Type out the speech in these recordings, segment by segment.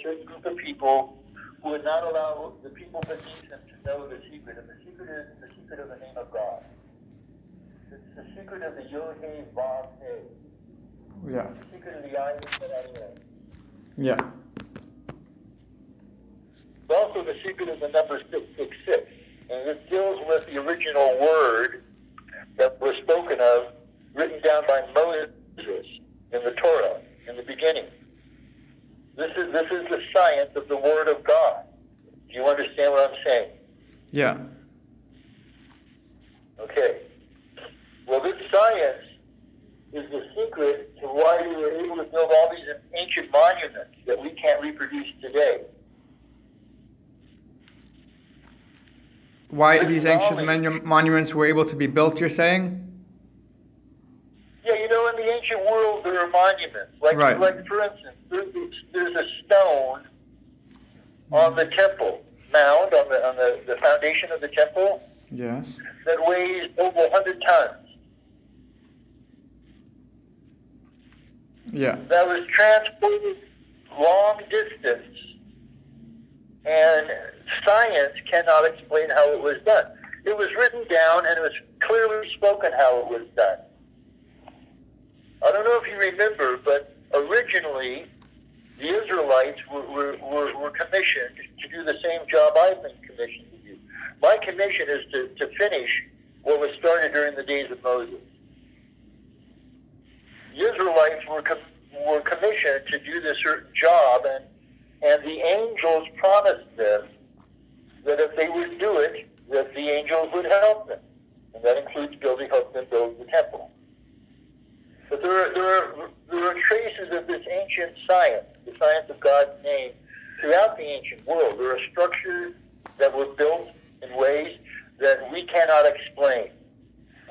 certain group of people who would not allow the people beneath them to know the secret. And the secret is the secret of the name of God. It's the secret of the Yod-Heh-Vav-Heh. Yeah. It's the secret of the Ayin that I am. Yeah. It's also the secret of the number 666. And it deals with the original word that was spoken of, written down by Moses in the Torah, in the beginning. This is the science of the Word of God. Do you understand what I'm saying? Yeah. Okay. Well, this science is the secret to why we were able to build all these ancient monuments that we can't reproduce today. Why these ancient monuments were able to be built, you're saying? Yeah, in the ancient world there are monuments. Like for instance, there's a stone on the temple mound, on the foundation of the temple. Yes. That weighs over 100 tons. Yeah. That was transported long distance, and science cannot explain how it was done. It was written down, and it was clearly spoken how it was done. I don't know if you remember, but originally the Israelites were commissioned to do the same job I've been commissioned to do. My commission is to finish what was started during the days of Moses. The Israelites were commissioned to do this certain job, and the angels promised them that if they would do it, that the angels would help them. And that includes helping them build the temple. But there are traces of this ancient science, the science of God's name, throughout the ancient world. There are structures that were built in ways that we cannot explain,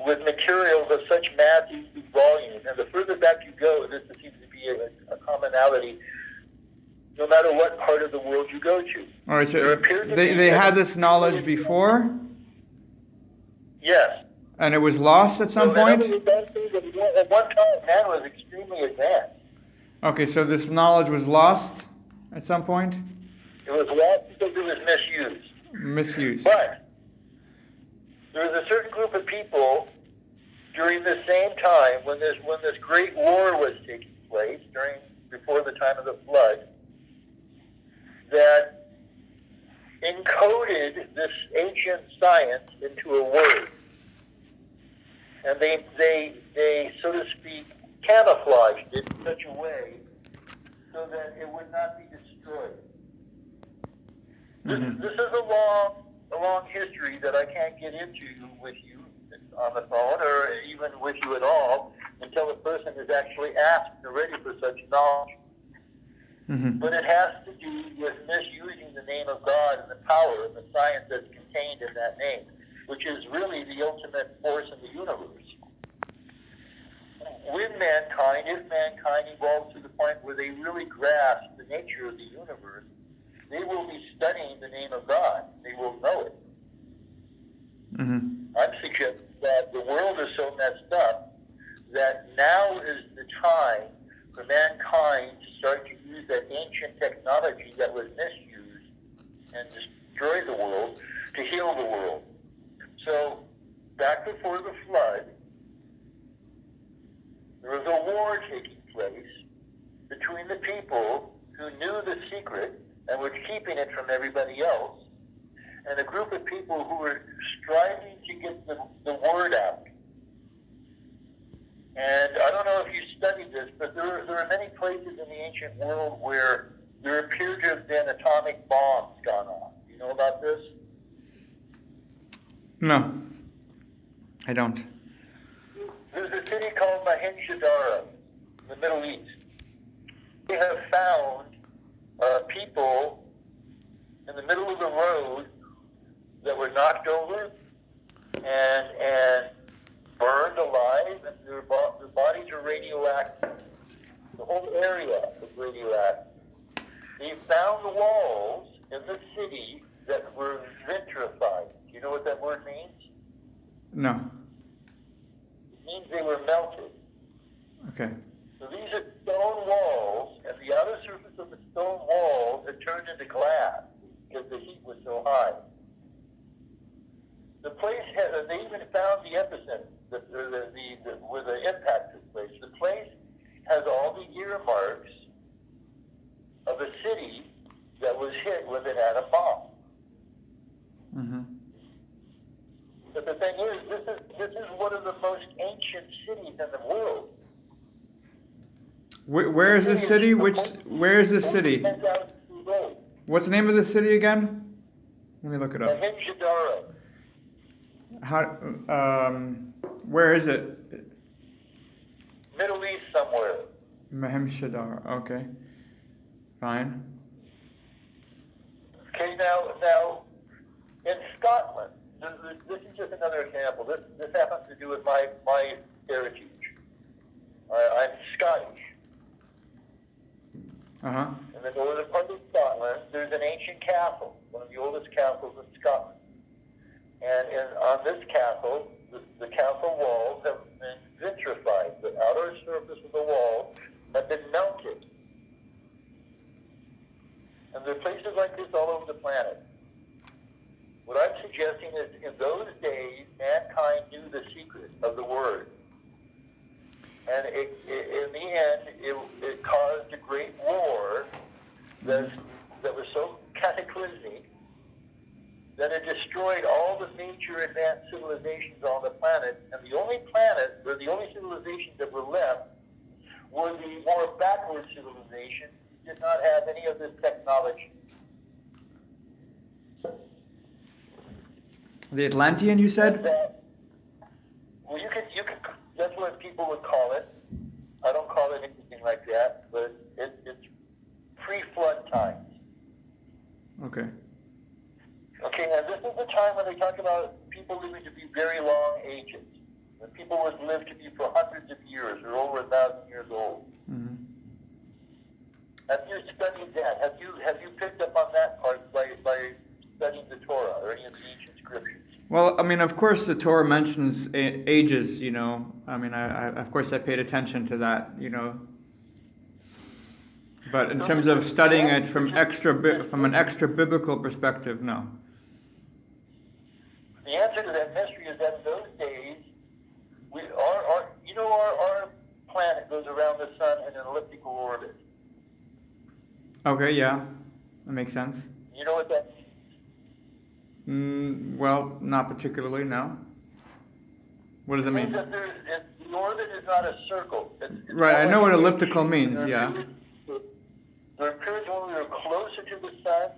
with materials of such massive volume. And the further back you go, this seems to be a commonality, no matter what part of the world you go to. All right, so they had this knowledge before? Yes. And it was lost at some point? At one time, man was extremely advanced. Okay, so this knowledge was lost at some point? It was lost because it was misused. Misused. But there was a certain group of people during the same time when this great war was taking place, before the time of the flood, that encoded this ancient science into a word. And they, so to speak, camouflaged it in such a way so that it would not be destroyed. Mm-hmm. This is a long history that I can't get into with you on the phone or even with you at all until a person is actually asked or ready for such knowledge. Mm-hmm. But it has to do with misusing the name of God and the power and the science that's contained in that name, which is really the ultimate force in the universe. With mankind, if mankind evolves to the point where they really grasp the nature of the universe, they will be studying the name of God. They will know it. Mm-hmm. I'm suggesting that the world is so messed up that now is the time for mankind to start to use that ancient technology that was misused and destroy the world to heal the world. So, back before the flood, there was a war taking place between the people who knew the secret and were keeping it from everybody else, and a group of people who were striving to get the word out. And I don't know if you studied this, but there are many places in the ancient world where there appear to have been atomic bombs gone off. Do you know about this? No, I don't. There's a city called Mahinshadara in the Middle East. They have found people in the middle of the road that were knocked over and burned alive, and their bodies are radioactive. The whole area is radioactive. They found the walls in the city that were vitrified. Do you know what that word means? No. It means they were melted. Okay. So these are stone walls, and the outer surface of the stone walls had had turned into glass because the heat was so high. The place they even found the epicenter, where the impact took place. The place has all the earmarks of a city that was hit with an atom bomb. Mm-hmm. But the thing is, this is one of the most ancient cities in the world. Where is this city? Where is this city? 10,000 years old. What's the name of the city again? Let me look it up. Mohenjo-daro. Where is it? Middle East somewhere. Mohenjo-daro. Okay. Fine. Okay, now, in Scotland, this is just another example. This happens to do with my heritage. I'm Scottish. Uh-huh. In the northern part of Scotland, there's an ancient castle, one of the oldest castles in Scotland. And on this castle, the castle walls have been vitrified. The outer surface of the wall have been melted. And there are places like this all over the planet. What I'm suggesting is, in those days, mankind knew the secret of the word. And in the end, it caused a great war that was so cataclysmic that it destroyed all the major advanced civilizations on the planet. And the only civilizations that were left were the more backward civilizations who did not have any of this technology. The Atlantean, you said? Well, you can. That's what people would call it. I don't call it anything like that, but it's pre-flood times. Okay. Okay, and this is the time when they talk about people living to be very long ages. When people would live to be for hundreds of years or over 1,000 years old. Mm-hmm. Have you studied that? Have you picked up on that part by studying the Torah or any of the ancient scriptures? Well, I mean, of course, the Torah mentions ages. You know, I mean, I of course I paid attention to that. You know, but in terms of studying it from an extra biblical perspective, no. The answer to that mystery is that in those days, our planet goes around the sun in an elliptical orbit. Okay, yeah, that makes sense. You know what that means? Well, not particularly, no. What does it mean? It means that the orbit is not a circle. It's right, I know what elliptical means, yeah. There are periods when we are closer to the sun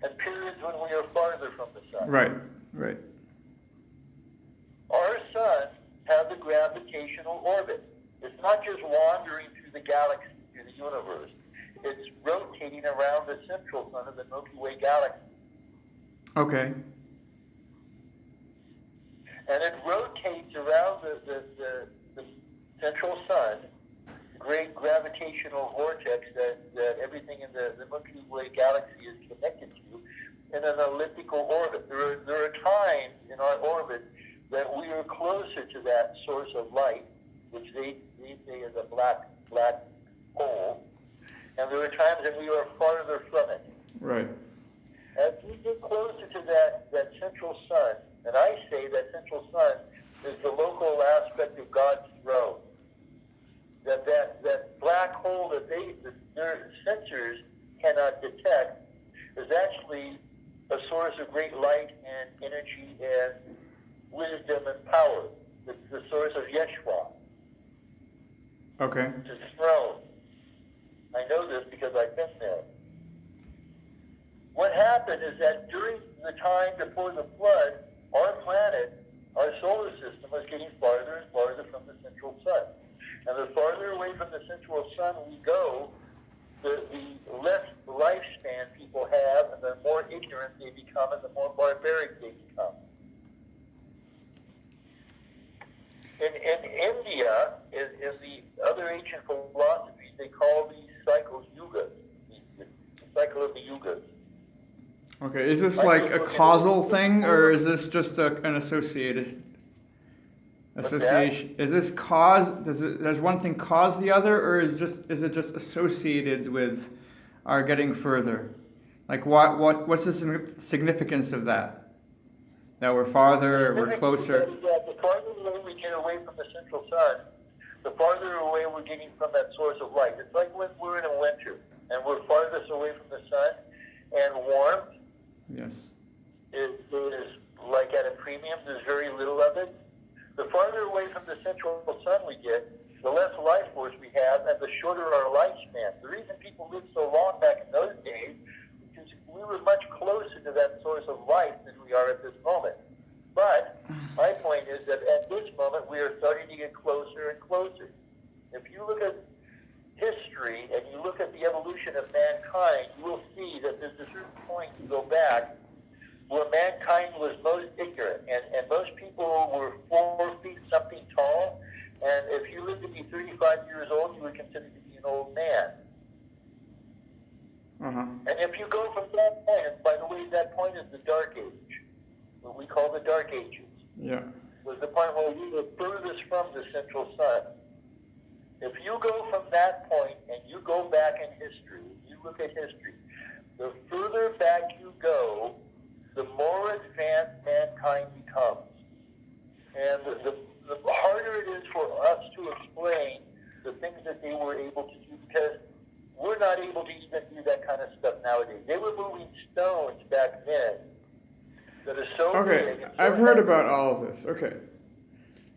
and periods when we are farther from the sun. Right. Our sun has a gravitational orbit. It's not just wandering through the galaxy, through the universe. It's rotating around the central sun of the Milky Way galaxy. Okay. And it rotates around the central sun, great gravitational vortex that everything in the Milky Way galaxy is connected to, in an elliptical orbit. There are times in our orbit that we are closer to that source of light, which they say is a black hole, and there are times that we are farther from it. Right. As we get closer to that central sun, and I say that central sun is the local aspect of God's throne. That black hole that their sensors cannot detect is actually a source of great light and energy and wisdom and power. It's the source of Yeshua. Okay. It's his throne. I know this because I've been there. What happened is that during the time before the flood, our planet, our solar system, was getting farther and farther from the central sun. And the farther away from the central sun we go, the less lifespan people have, and the more ignorant they become, and the more barbaric they become. In India, in the other ancient philosophies, they call these cycles yugas, the cycle of the yugas. Okay, is this like a causal thing, or is this just an association? Is this cause? Does one thing cause the other, or is it just associated with are getting further? Like what's the significance of that? That we're farther, we're closer. The farther away we get away from the central sun, the farther away we're getting from that source of light. It's like when we're in a winter and we're farthest away from the sun, and warmth Yes. is like at a premium. There's very little of it. The farther away from the central sun we get, the less life force we have, and the shorter our lifespan. The reason people lived so long back in those days is because we were much closer to that source of life than we are at this moment. But my point is that at this moment, we are starting to get closer and closer. If you look at history and you look at the evolution of mankind, you will see that there's a certain point you go back where mankind was most ignorant, and most people were 4 feet something tall, and if you lived to be 35 years old, you were considered to be an old man. And if you go from that point, and by the way, that point is the Dark Age, what we call the Dark Ages. Yeah. Was the point where we were furthest from the central sun. If you go from that point and you go back in history, you look at history, the further back you go, the more advanced mankind becomes. And the harder it is for us to explain the things that they were able to do, because we're not able to even do that kind of stuff nowadays. They were moving stones back then that are so big. Okay, I've heard about all of this. Okay,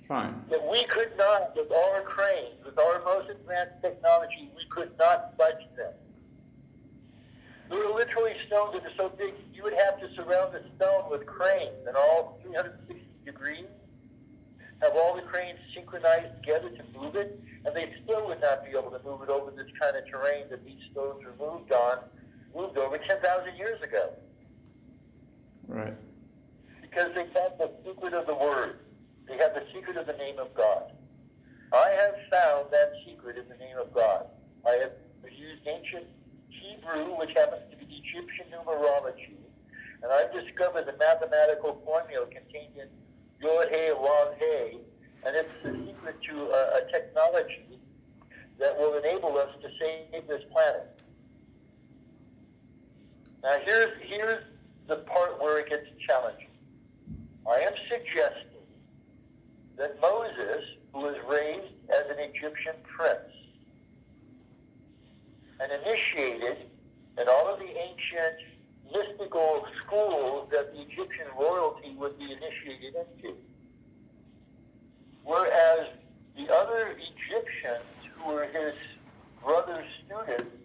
fine. That we could not, with our cranes, with our most advanced technology, we could not budge them. There were literally stones that are so big, you would have to surround the stone with cranes and all 360 degrees, have all the cranes synchronized together to move it, and they still would not be able to move it over this kind of terrain that these stones were moved over 10,000 years ago. Right. Because they had the secret of the Word. They had the secret of the name of God. I have found that secret in the name of God. I have used ancient Hebrew, which happens to be Egyptian numerology, and I've discovered the mathematical formula contained in Yod He Vav He, and it's the secret to a technology that will enable us to save this planet. Now here's the part where it gets challenging. I am suggesting that Moses, who was raised as an Egyptian prince and initiated in all of the ancient mystical schools that the Egyptian royalty would be initiated into, whereas the other Egyptians who were his brother's students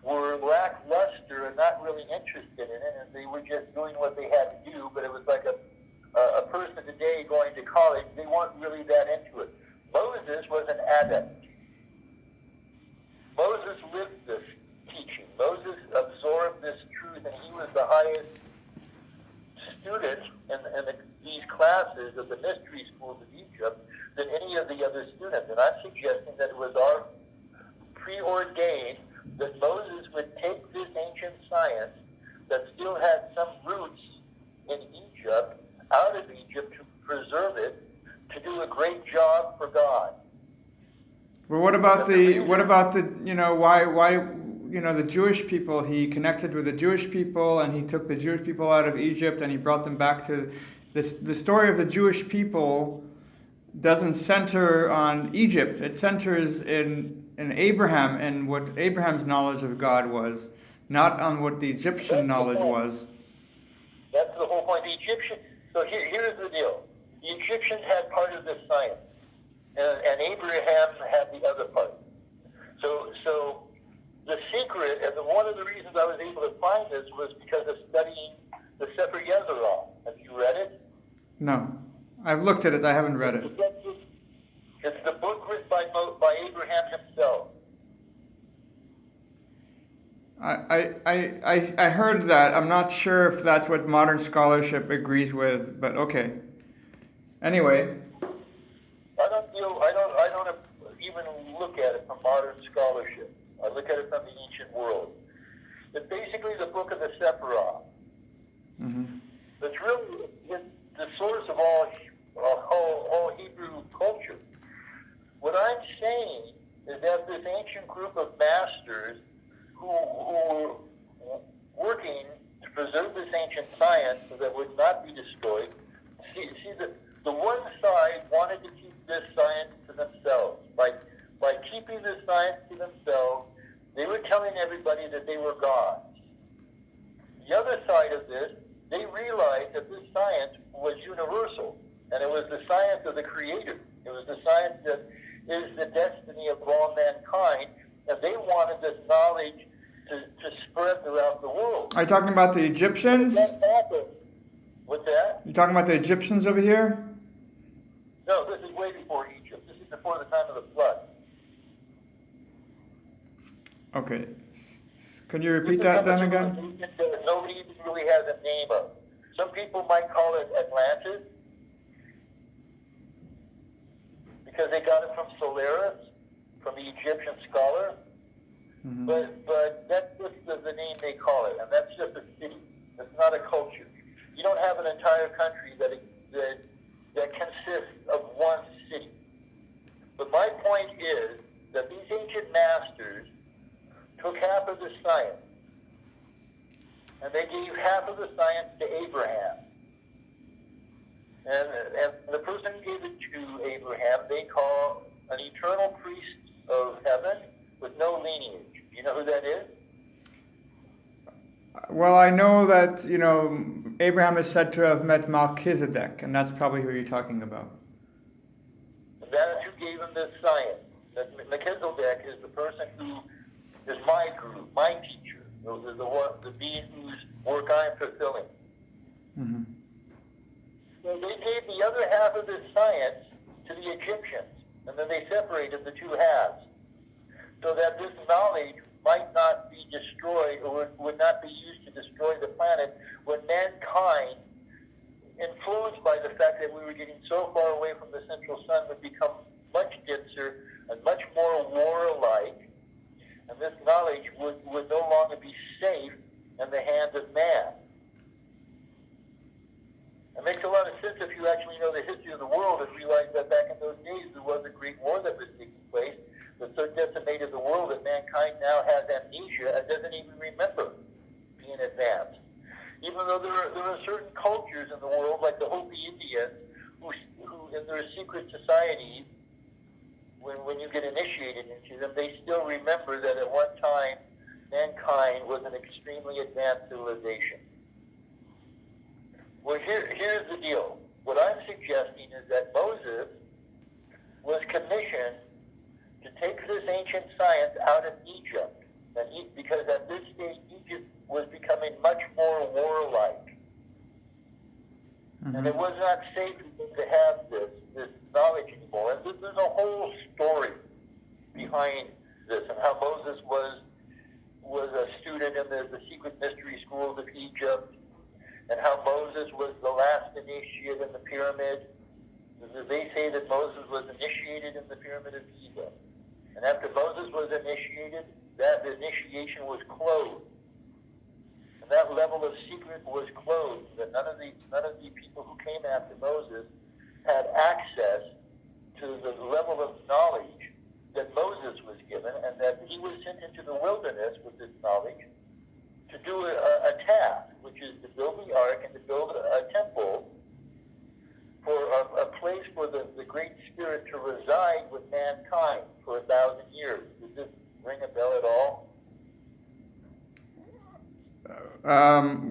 were lackluster and not really interested in it, and they were just doing what they had to do, but it was like a person today going to college. They weren't really that into it. Moses was an adept. Moses lived this teaching. Moses absorbed this truth, and he was the highest student in these classes of the mystery schools of Egypt than any of the other students. And I'm suggesting that it was our preordained that Moses would take this ancient science that still had some roots in Egypt, out of Egypt, to preserve it, to do a great job for God. But what about the why the Jewish people? He connected with the Jewish people, and he took the Jewish people out of Egypt, and he brought them back to this. The story of the Jewish people doesn't center on Egypt. It centers in Abraham and what Abraham's knowledge of God was, not on what the Egyptian knowledge was. That's the whole point. The Egyptian. So here's the deal. The Egyptians had part of this science, and Abraham had the other part. So the secret, and one of the reasons I was able to find this was because of studying the Sefer Yeziral. Have you read it? No. I've looked at it. I haven't read it. It's the book written by Abraham himself. I heard that. I'm not sure if that's what modern scholarship agrees with, but okay. Anyway. I don't even look at it from modern scholarship. I look at it from the ancient world. It's basically the book of the Sephirah. Mm-hmm. It's really the source of all Hebrew culture. What I'm saying is that this ancient group of masters who were working to preserve this ancient science so that it would not be destroyed. See the one side wanted to keep this science to themselves. By keeping this science to themselves, they were telling everybody that they were gods. The other side of this, they realized that this science was universal, and it was the science of the Creator. It was the science that is the destiny of all mankind, and they wanted this knowledge to spread throughout the world. Are you talking about the Egyptians? That happened. What's that? You talking about the Egyptians over here? No, this is way before Egypt. This is before the time of the flood. Okay. Can you repeat that then again? That nobody even really has a name of. Some people might call it Atlantis because they got it from Solaris, from the Egyptian scholar. Mm-hmm. But that's just the name they call it, and that's just a city. It's not a culture. You don't have an entire country that consists of one city. But my point is that these ancient masters took half of the science, and they gave half of the science to Abraham. And the person who gave it to Abraham, they call an eternal priest of heaven with no lineage. You know who that is? Well, I know that, Abraham is said to have met Melchizedek, and that's probably who you're talking about. That is who gave him this science. Melchizedek is the person who is my guru, my teacher, the being whose work I'm fulfilling. Mm-hmm. So they gave the other half of this science to the Egyptians, and then they separated the two halves, so that this knowledge might not be destroyed or would not be used to destroy the planet when mankind, influenced by the fact that we were getting so far away from the central sun, would become much denser and much more warlike, and this knowledge would no longer be safe in the hands of man. It makes a lot of sense if you actually know the history of the world and realize that back in those days there was a great war that was taking place that so decimated the world that mankind now has amnesia and doesn't even remember being advanced. Even though there are certain cultures in the world, like the Hopi Indians, who in their secret societies, when you get initiated into them, they still remember that at one time mankind was an extremely advanced civilization. Well, here's the deal. What I'm suggesting is that Moses was commissioned to take this ancient science out of Egypt, because at this stage Egypt was becoming much more warlike. Mm-hmm. And it was not safe to have this knowledge anymore. And there's a whole story behind this, and how Moses was a student in the secret mystery schools of Egypt, and how Moses was the last initiate in the pyramid. They say that Moses was initiated in the pyramid of Giza. And after Moses was initiated, that initiation was closed. And that level of secret was closed, that none of the people who came after Moses had access to the level of knowledge that Moses was given, and that he was sent into the wilderness with this knowledge to do a task, which is to build the ark and to build a temple for a place for the Great Spirit to reside with mankind for 1,000 years. Does this ring a bell at all?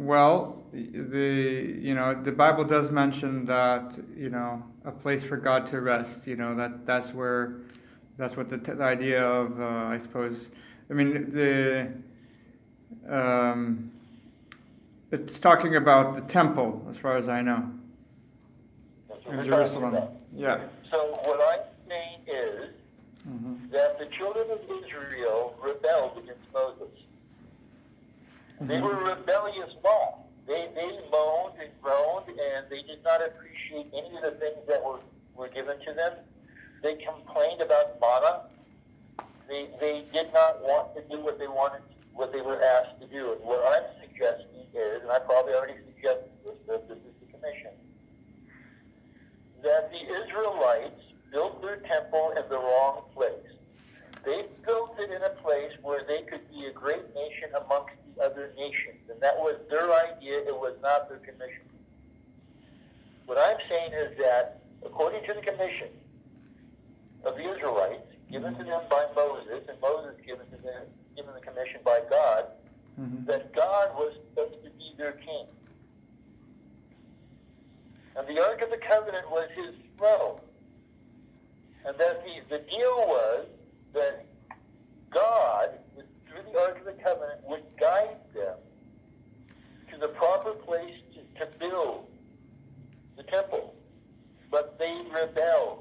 Well, the Bible does mention that, a place for God to rest. That's what the idea of, I suppose. I mean, it's talking about the temple, as far as I know. In Jerusalem. Yeah. So what I'm saying is that the children of Israel rebelled against Moses. They were rebellious lot. They moaned and groaned, and they did not appreciate any of the things that were given to them. They complained about manna. They did not want to do what they were asked to do. And what I'm suggesting is, and I probably already suggested this, but this is the commission, that the Israelites built their temple in the wrong place. They built it in a place where they could be a great and that was their idea. It was not their commission. What I'm saying is that, according to the commission of the Israelites, given to them by Moses, and Moses given the commission by God, that God was supposed to be their king. And the Ark of the Covenant was his throne. And that the deal was that God, through the Ark of the Covenant, would guide them to the proper place to build the temple. But they rebelled.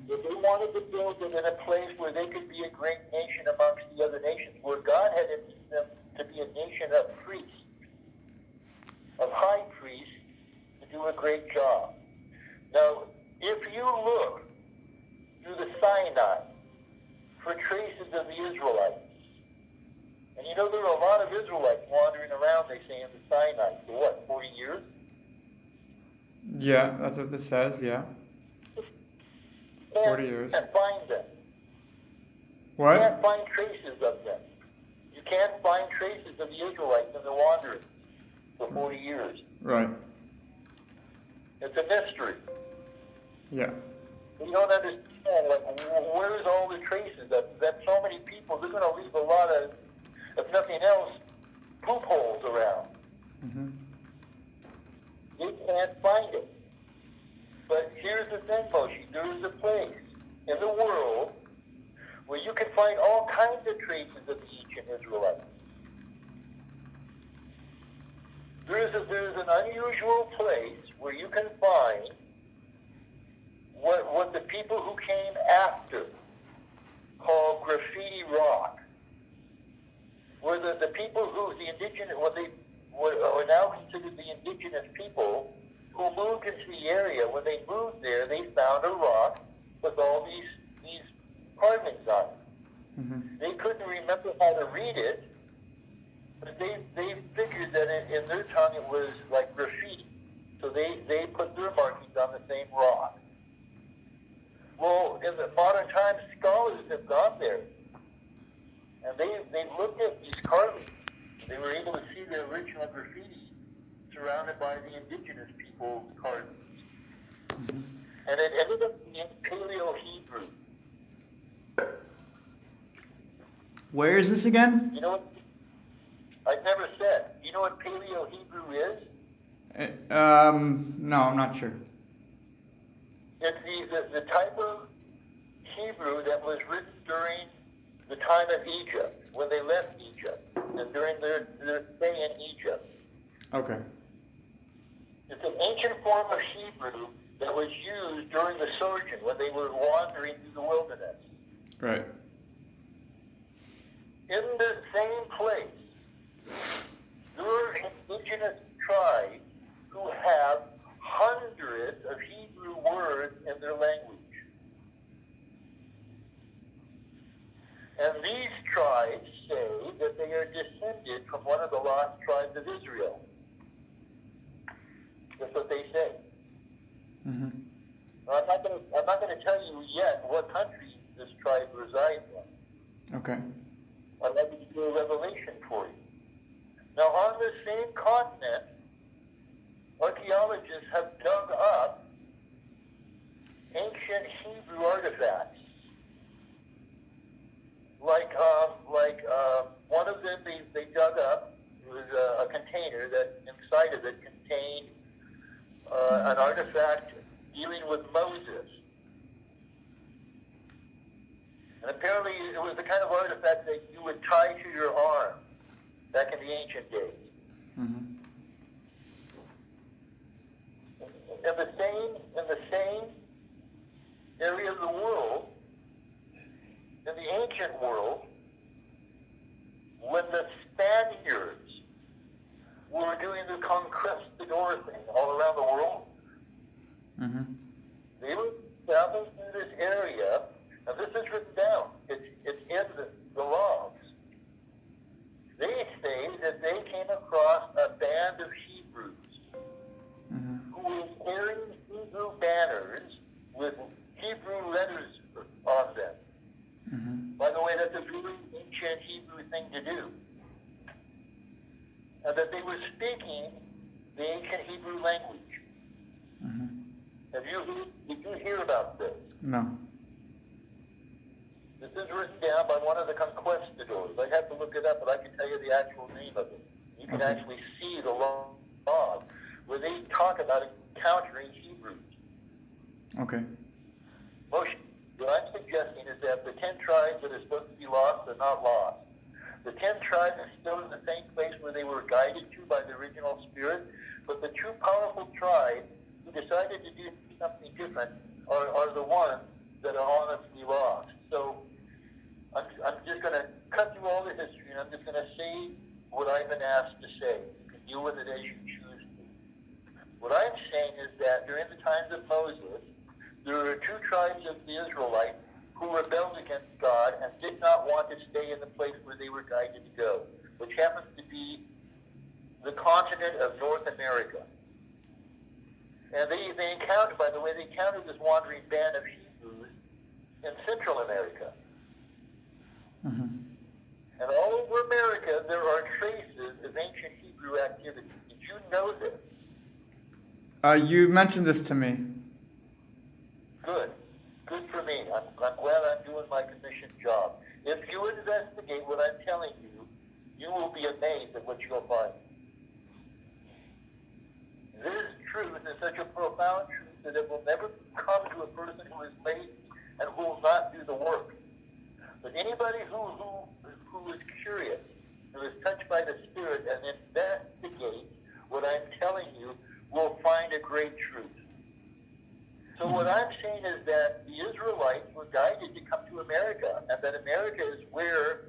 If they wanted to build it in a place where they could be a great nation amongst the other nations, where God had intended them to be a nation of priests, of high priests, to do a great job. Now, if you look through the Sinai for traces of the Israelites, and you know there are a lot of Israelites wandering around, they say, in the Sinai for what, 40 years? Yeah, that's what it says, yeah. 40 years. You can't find them. What? You can't find traces of them. You can't find traces of the Israelites in the wandering for 40 years. Right. It's a mystery. Yeah. You don't understand, like, where's all the traces of that? So many people, they're going to leave a lot of, if nothing else, poop holes around. They can't find it. But here's the thing, Moshe, there is a place in the world where you can find all kinds of traces of the ancient Israelites. There's an unusual place where you can find what the people who came after call graffiti rock, where the people who, the indigenous, what they are now considered the indigenous people, who moved into the area. When they moved there, they found a rock with all these carvings on it. They couldn't remember how to read it, but they figured that in their tongue it was like graffiti. So they put their markings on the same rock. Well, in the modern times, scholars have gone there, and they looked at these carvings. They were able to see the original graffiti surrounded by the indigenous people's carvings. And it ended up being Paleo-Hebrew. Where is this again? You know what? I've never said. You know what Paleo-Hebrew is? No, I'm not sure. It's the type of Hebrew that was written during the time of Egypt, when they left Egypt, and during their stay in Egypt. Okay. It's an ancient form of Hebrew that was used during the sojourn when they were wandering through the wilderness. Right. In the same place, there are indigenous tribes who have hundreds of Hebrew words in their language. And these tribes say that they are descended from one of the lost tribes of Israel. That's what they say. I'm not going to tell you yet what country this tribe resides in. Okay. I'd like to do a revelation for you. Now, on the same continent, archaeologists have dug up ancient Hebrew artifacts. Like one of them they dug up was a container that inside of it contained an artifact dealing with Moses. And apparently it was the kind of artifact that you would tie to your arm back in the ancient days. In the same area of the world, in the ancient world, when the Spaniards were doing the conquistador thing all around the world, they were traveling through this area, and this is written down. It's in the logs. They say that they came across a band of Hebrews who were carrying Hebrew banners with Hebrew letters on them. By the way, that's a really ancient Hebrew thing to do. and that they were speaking the ancient Hebrew language. Mm-hmm. Did you hear about this? No. This is written down by one of the conquistadors. I have to look it up, but I can tell you the actual name of it. You can actually see the log where they talk about encountering Hebrews. Okay. Moshe, what I'm suggesting is that the 10 tribes that are supposed to be lost are not lost. The 10 tribes are still in the same place where they were guided to by the original spirit, but the two powerful tribes who decided to do something different are the ones that are honestly lost. So I'm just going to cut through all the history, and I'm just going to say what I've been asked to say. You can deal with it as you choose to. What I'm saying is that during the times of Moses, there were two tribes of the Israelites who rebelled against God and did not want to stay in the place where they were guided to go, which happens to be the continent of North America. And they encountered, by the way, they encountered this wandering band of Hebrews in Central America. Mm-hmm. And all over America, there are traces of ancient Hebrew activity. Did you know this? You mentioned this to me. Good. Good for me. I'm glad I'm doing my commissioned job. If you investigate what I'm telling you, you will be amazed at what you'll find. This truth is such a profound truth that it will never come to a person who is lazy and who will not do the work. But anybody who is curious, who is touched by the Spirit and investigates what I'm telling you, will find a great truth. So what I'm saying is that the Israelites were guided to come to America, and that America is where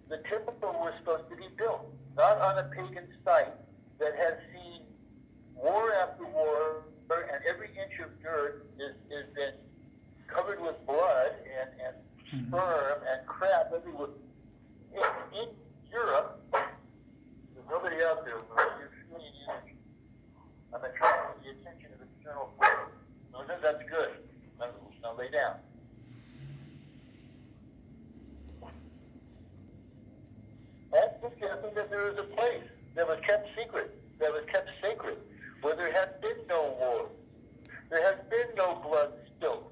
the temple was supposed to be built, not on a pagan site that has seen war after war, and every inch of dirt has been covered with blood and sperm and crap everywhere. In Europe, there's nobody out there, but you're feeling the energy. I'm attracting the attention of external forces. No, that's good. Now lay down. I'm suggesting that there is a place that was kept secret, that was kept sacred, where there has been no war, there has been no blood spilled,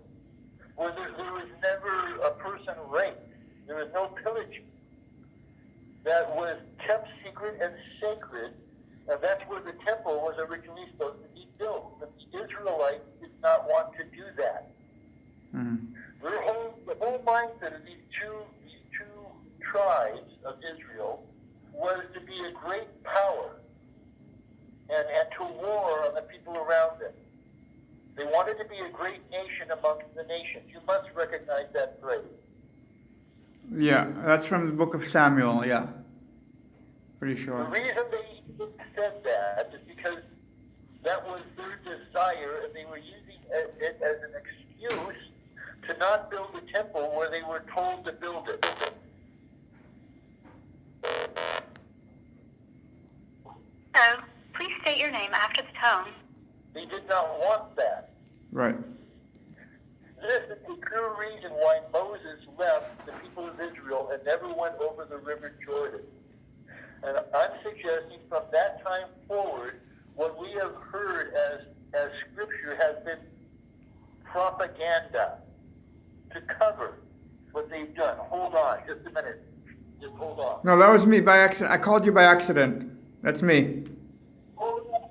where there was never a person raped, there was no pillaging, that was kept secret and sacred, and that's where the temple was originally supposed to be built. But the Israelites did not want to do that. Mm-hmm. The whole mindset of these two tribes of Israel was to be a great power and to war on the people around them. They wanted to be a great nation amongst the nations. You must recognize that phrase. Yeah, that's from the book of Samuel, yeah. Pretty sure. The reason they said that is because that was their desire, and they were using it as an excuse to not build the temple where they were told to build it. Hello, please state your name after the tone. They did not want that. Right. This is the true reason why Moses left the people of Israel and never went over the river Jordan. And I'm suggesting from that time forward, what we have heard as scripture has been propaganda to cover what they've done. Hold on, just a minute. Just hold on. No, that was me by accident. I called you by accident. That's me. Hold on.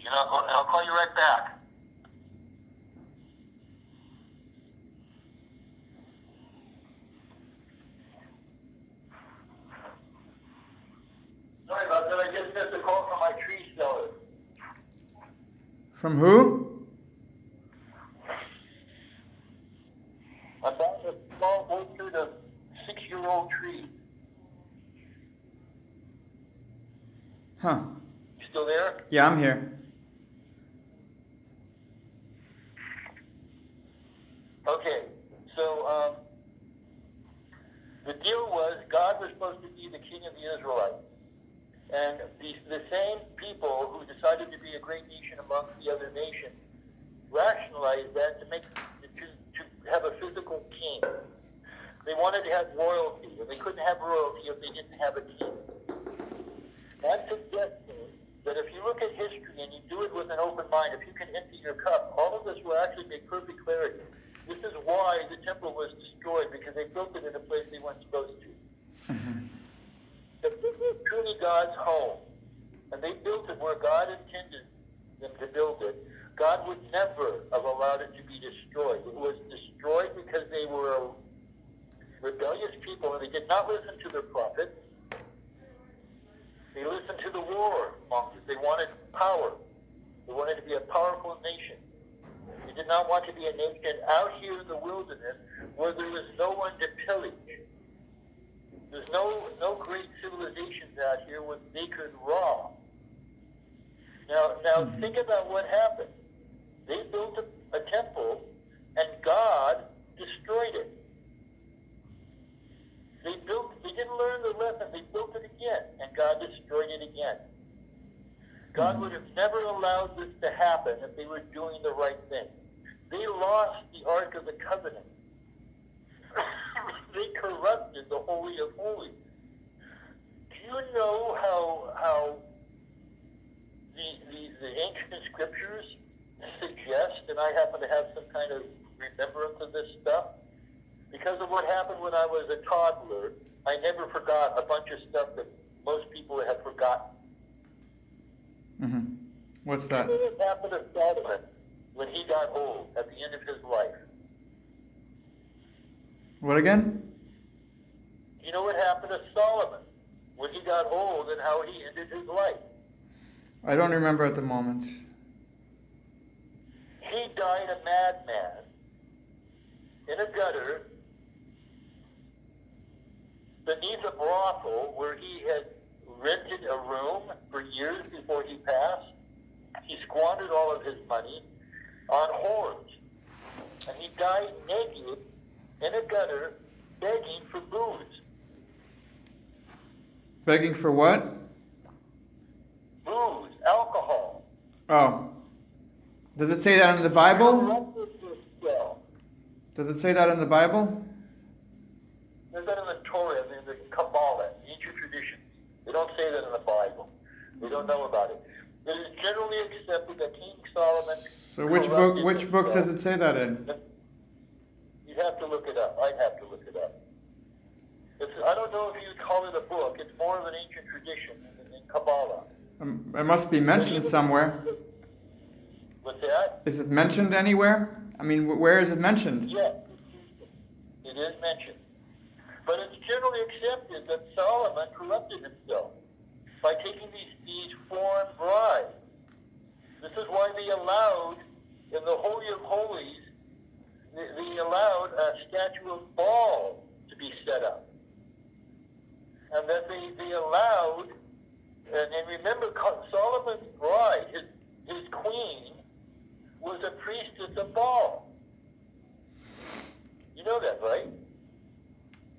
I'll call you right back. Sorry about that. I just missed a call from my tree seller. From who? I bought a small orchard of 6-year-old trees. Huh. You still there? there? Yeah, I'm here. Okay, so the deal was God was supposed to be the king of the Israelites. And the same people who decided to be a great nation amongst the other nations rationalized that to have a physical king. They wanted to have royalty, and they couldn't have royalty if they didn't have a king. I'm suggesting that if you look at history and you do it with an open mind, if you can empty your cup, all of this will actually make perfect clarity. This is why the temple was destroyed, because they built it in a place they weren't supposed to. If this was truly God's home, and they built it where God intended them to build it, God would never have allowed it to be destroyed. It was destroyed because they were a rebellious people, and they did not listen to their prophets. They listened to the war mongers. They wanted power. They wanted to be a powerful nation. They did not want to be a nation out here in the wilderness where there was no one to pillage. There's no great civilizations out here where they could rob. Now think about what happened. They built a temple, and God destroyed it. They didn't learn the lesson. They built it again, and God destroyed it again. God would have never allowed this to happen if they were doing the right thing. They lost the Ark of the Covenant. They corrupted the Holy of Holies. Do you know how the ancient scriptures suggest, and I happen to have some kind of remembrance of this stuff, because of what happened when I was a toddler, I never forgot a bunch of stuff that most people have forgotten. What's that? You know what happened to Solomon when he got old at the end of his life? What again? You know what happened to Solomon when he got old and how he ended his life? I don't remember at the moment. He died a madman in a gutter beneath a brothel where he had rented a room for years before he passed. He squandered all of his money on whores. And he died naked in a gutter begging for booze. Begging for what? Booze, alcohol. Oh. Does it say that in the Bible? Does it say that in the Bible? There's that in the Torah, in the Kabbalah, ancient traditions. They don't say that in the Bible. They don't know about it. It is generally accepted that King Solomon. So which book does it say that in? You'd have to look it up. I'd have to look it up. I don't know if you'd call it a book. It's more of an ancient tradition in Kabbalah. It must be mentioned somewhere. What's that? Is it mentioned anywhere? I mean, where is it mentioned? Yes, it is mentioned. But it's generally accepted that Solomon corrupted himself by taking these foreign bribes. This is why they allowed, in the Holy of Holies, they allowed a statue of Baal to be set up. And that they allowed, and remember, Solomon's bride, his queen, was a priestess of Baal. You know that, right?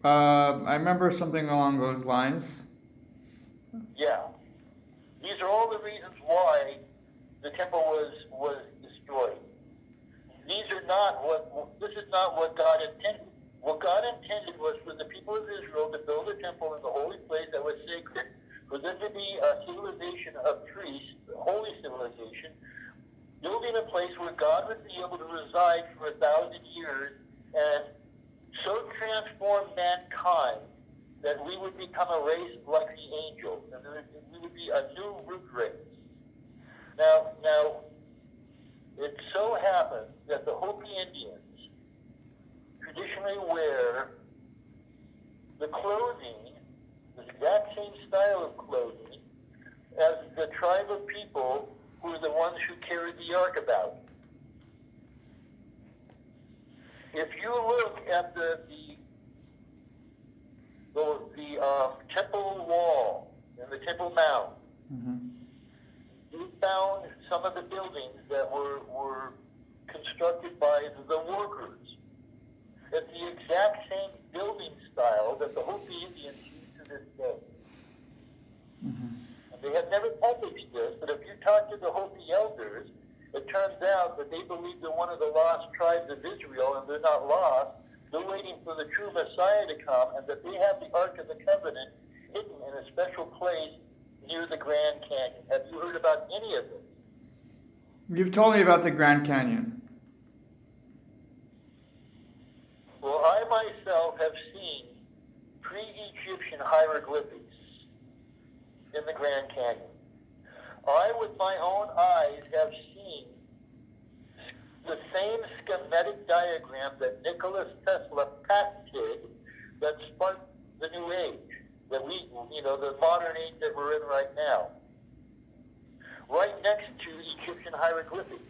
I remember something along those lines. Yeah. These are all the reasons why the temple was destroyed. This is not what God intended. What God intended was for the people of Israel to build a temple in the holy place that was sacred, for them to be a civilization of priests, a holy civilization, building a place where God would be able to reside for 1,000 years and so transform mankind that we would become a race like the angels, and we would be a new root race. Now, it so happens that the Hopi Indians traditionally wear the clothing, the exact same style of clothing, as the tribe of people who are the ones who carried the ark about. If you look at the temple wall and the temple mount, the found some of the buildings that were constructed by the workers. It's the exact same building style that the Hopi Indians use to this day. And they have never published this, but if you talk to the Hopi elders, it turns out that they believe they're one of the lost tribes of Israel, and they're not lost. They're waiting for the true Messiah to come, and that they have the Ark of the Covenant hidden in a special place near the Grand Canyon. Have you heard about any of this? You've told me about the Grand Canyon. Well, I myself have seen pre-Egyptian hieroglyphics in the Grand Canyon. I, with my own eyes, have seen the same schematic diagram that Nicholas Tesla patented that sparked the New Age, that we, the modern age that we're in right now. Right next to Egyptian hieroglyphics.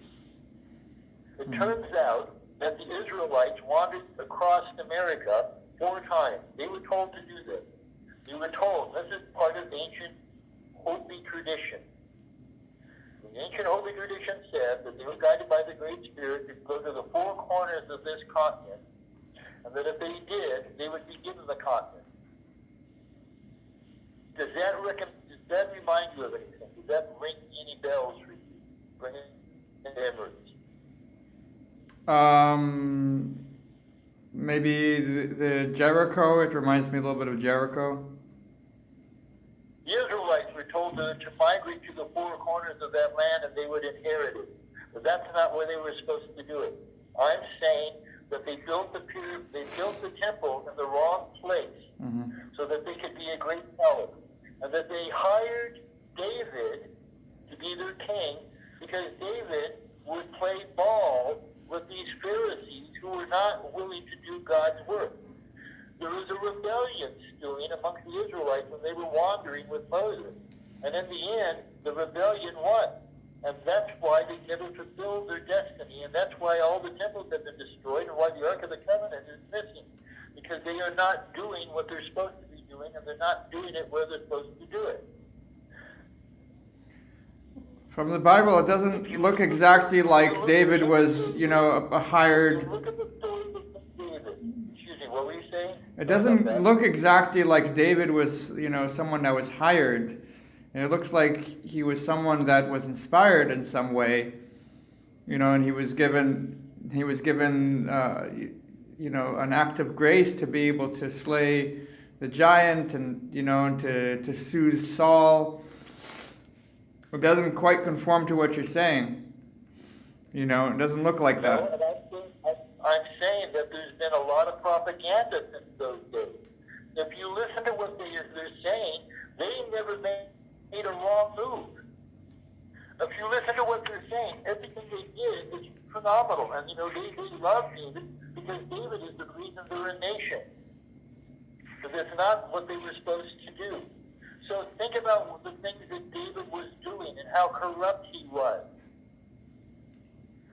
It turns out that the Israelites wandered across America 4 times. They were told to do this. They were told, this is part of ancient Hopi tradition. The ancient Hopi tradition said that they were guided by the Great Spirit to go to the 4 corners of this continent, and that if they did, they would be given the continent. Does that remind you of anything? Does that ring any bells for you? Bring it into memories. Maybe the Jericho. It reminds me a little bit of Jericho. The Israelites were told to migrate to the 4 corners of that land and they would inherit it. But that's not where they were supposed to do it. I'm saying that they built the temple in the wrong place so that they could be a great power. And that they hired David to be their king because David would play ball with these Pharisees who were not willing to do God's work. There was a rebellion stewing amongst the Israelites when they were wandering with Moses. And in the end, the rebellion won. And that's why they never fulfilled their destiny. And that's why all the temples have been destroyed and why the Ark of the Covenant is missing. Because they are not doing what they're supposed to be doing, and they're not doing it where they're supposed to do it. From the Bible, it doesn't look exactly like David was, a hired... Look at the story of David. Excuse me, what were you saying? It doesn't look exactly like David was, someone that was hired. And it looks like he was someone that was inspired in some way, and he was given, an act of grace to be able to slay the giant and, and to soothe Saul. It doesn't quite conform to what you're saying. It doesn't look like that. No, and I'm saying that there's been a lot of propaganda since those days. If you listen to what they're saying, they never made a wrong move. If you listen to what they're saying, everything they did is phenomenal. And, they love David because David is the reason they're a nation. Because it's not what they were supposed to do. So think about the things that David was doing and how corrupt he was.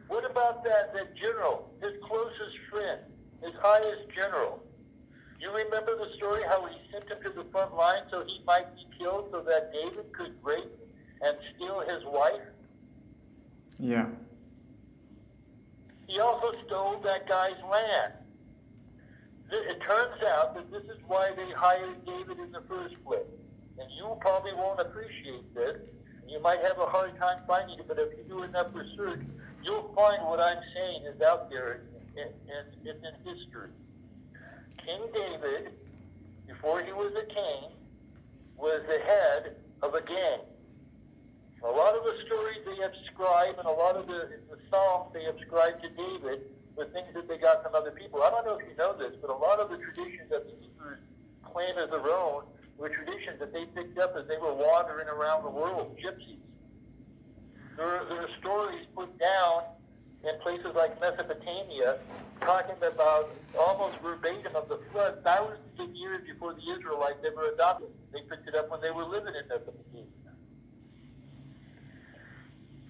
What about that general, his closest friend, his highest general? You remember the story how he sent him to the front line so he might be killed so that David could rape and steal his wife? Yeah. He also stole that guy's land. It turns out that this is why they hired David in the first place. And you probably won't appreciate this. You might have a hard time finding it, but if you do enough research, you'll find what I'm saying is out there and it's in history. King David, before he was a king, was the head of a gang. A lot of the stories they ascribe and a lot of the Psalms they ascribe to David were things that they got from other people. I don't know if you know this, but a lot of the traditions that the Hebrews claim as their own were traditions that they picked up as they were wandering around the world, gypsies. There are stories put down in places like Mesopotamia talking about almost verbatim of the flood thousands of years before the Israelites ever adopted it. They picked it up when they were living in Mesopotamia.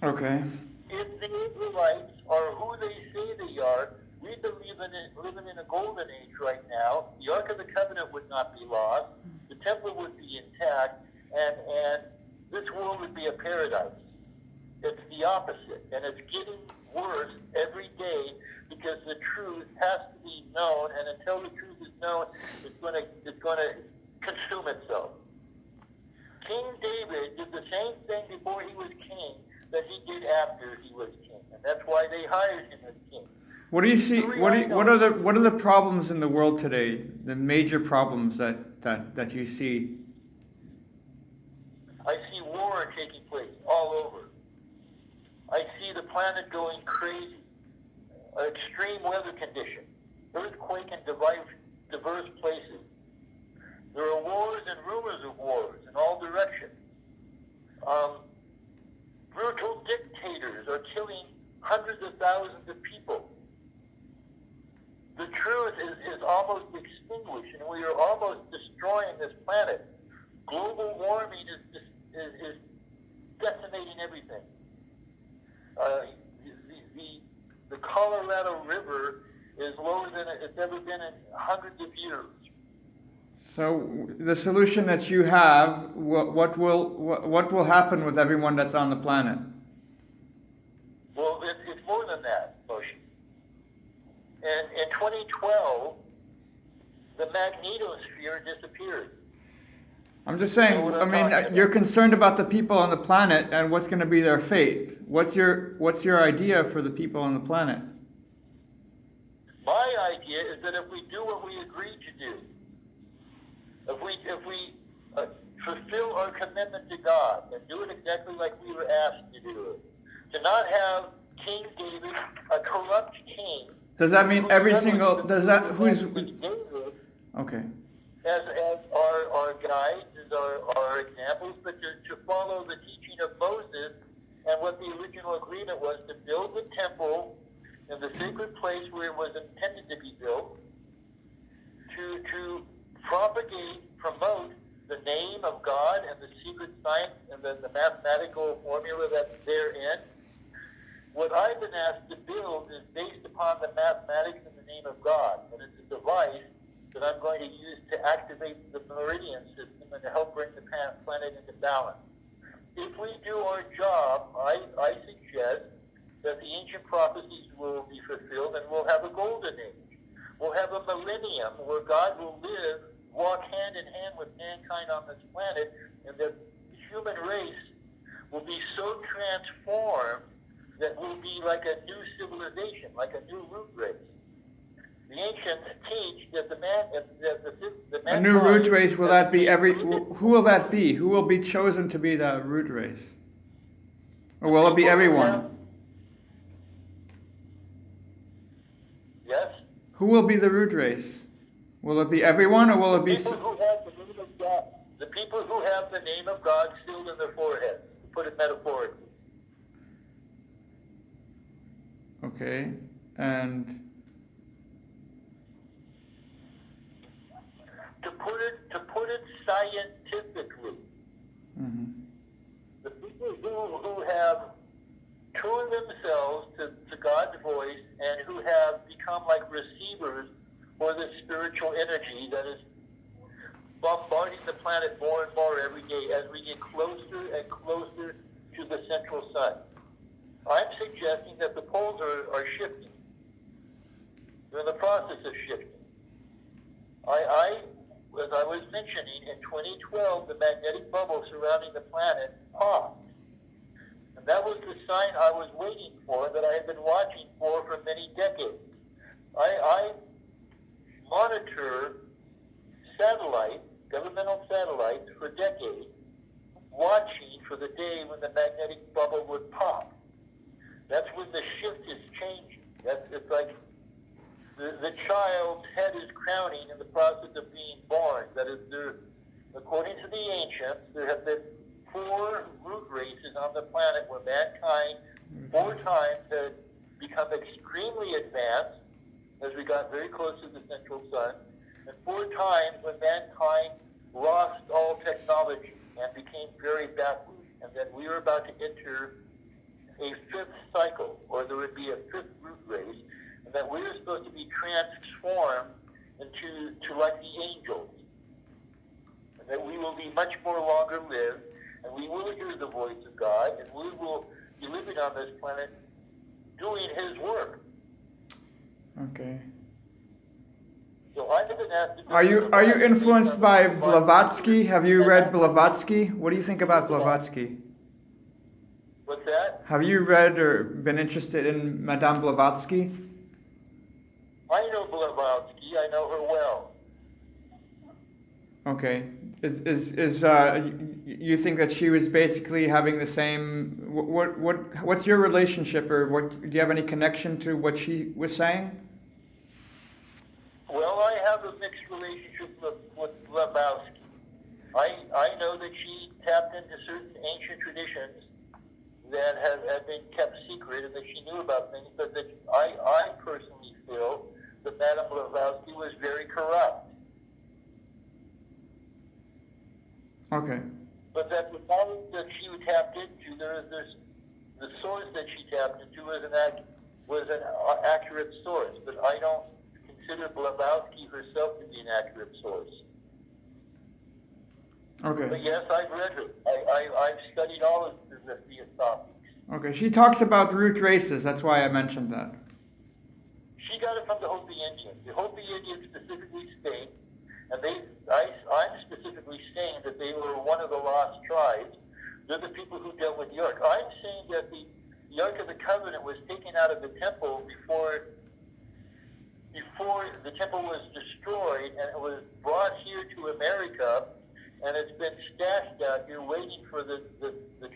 Okay. If the Israelites are who they say they are, we believe living in a golden age right now. The Ark of the Covenant would not be lost. The temple would be intact, and this world would be a paradise. the opposite, and it's getting worse every day because the truth has to be known, and until the truth is known, it's going to consume itself. King David did the same thing before he was king that he did after he was king, and that's why they hired him as king. What do you see? What are the problems in the world today? The major problems that you see? I see war taking place all over. I see the planet going crazy. Extreme weather conditions, earthquake in diverse places. There are wars and rumors of wars in all directions. Brutal dictators are killing hundreds of thousands of people. The truth is almost extinguished, and we are almost destroying this planet. Global warming is decimating everything. The Colorado River is lower than it's ever been in hundreds of years. So the solution that you have, what will happen with everyone that's on the planet? Well, it's more than that, Moshe. And in 2012, the magnetosphere disappeared. I'm just saying, I mean, you're concerned about the people on the planet and what's going to be their fate. What's your idea for the people on the planet? My idea is that if we do what we agreed to do, if we fulfill our commitment to God and do it exactly like we were asked to do it, to not have King David, a corrupt king. Does that mean every single? Does that who's? Okay. As our guides, as our examples, but to follow the teaching of Moses and what the original agreement was, to build the temple in the sacred place where it was intended to be built, to promote the name of God and the secret science and the mathematical formula that's therein. What I've been asked to build is based upon the mathematics and the name of God, and it's a device that I'm going to use to activate the meridian system and to help bring the planet into balance. If we do our job, I suggest that the ancient prophecies will be fulfilled and we'll have a golden age. We'll have a millennium where God will walk hand in hand with mankind on this planet, and the human race will be so transformed that we'll be like a new civilization, like a new root race. The ancients teach that the a new root race, will that be who will that be? Who will be chosen to be the root race? Or will it be everyone? Yes? Who will be the root race? Will it be everyone, or will it be... The people who have the name of God, the people who have the name of God sealed in their forehead, to put it metaphorically. Okay, and... To put it scientifically, the people who have tuned themselves to God's voice and who have become like receivers for the spiritual energy that is bombarding the planet more and more every day as we get closer and closer to the central sun. I'm suggesting that the poles are shifting. They're in the process of shifting. As I was mentioning, in 2012, the magnetic bubble surrounding the planet popped. And that was the sign I was waiting for, that I had been watching for many decades. I monitor governmental satellites for decades, watching for the day when the magnetic bubble would pop. That's when the shift is changing. It's like the child's head is crowning in the process of being born. That is, according to the ancients, there have been 4 root races on the planet where mankind 4 times had become extremely advanced as we got very close to the central sun, and 4 times when mankind lost all technology and became very backward, and that we were about to enter a 5th cycle, or there would be a 5th root race, and that we were supposed to be transformed into like the angels, and that we will be much more longer lived, and we will hear the voice of God, and we will be living living on this planet doing his work. Okay. So I've been asked to Are you influenced by Blavatsky? Have you read Blavatsky? What do you think about Blavatsky? What's that? Have you read or been interested in Madame Blavatsky? I know Blavatsky. I know her well. Okay. You think that she was basically having the same? What's your relationship, or do you have any connection to what she was saying? Well, I have a mixed relationship with Blavatsky. I know that she tapped into certain ancient traditions that have been kept secret, and that she knew about things, but that I personally feel that Madame Blavatsky was very corrupt. Okay. But that the knowledge that she tapped into, the source that she tapped into was an accurate source. But I don't consider Blavatsky herself to be an accurate source. Okay. But yes, I've read her. I've studied all of the Theosophics. Okay. She talks about root races. That's why I mentioned that. She got it from the Hopi Indians. The Hopi Indians specifically state, and I'm specifically saying that they were one of the lost tribes. They're the people who dealt with the Ark. I'm saying that the Ark of the Covenant was taken out of the temple before the temple was destroyed, and it was brought here to America, and it's been stashed out here waiting for the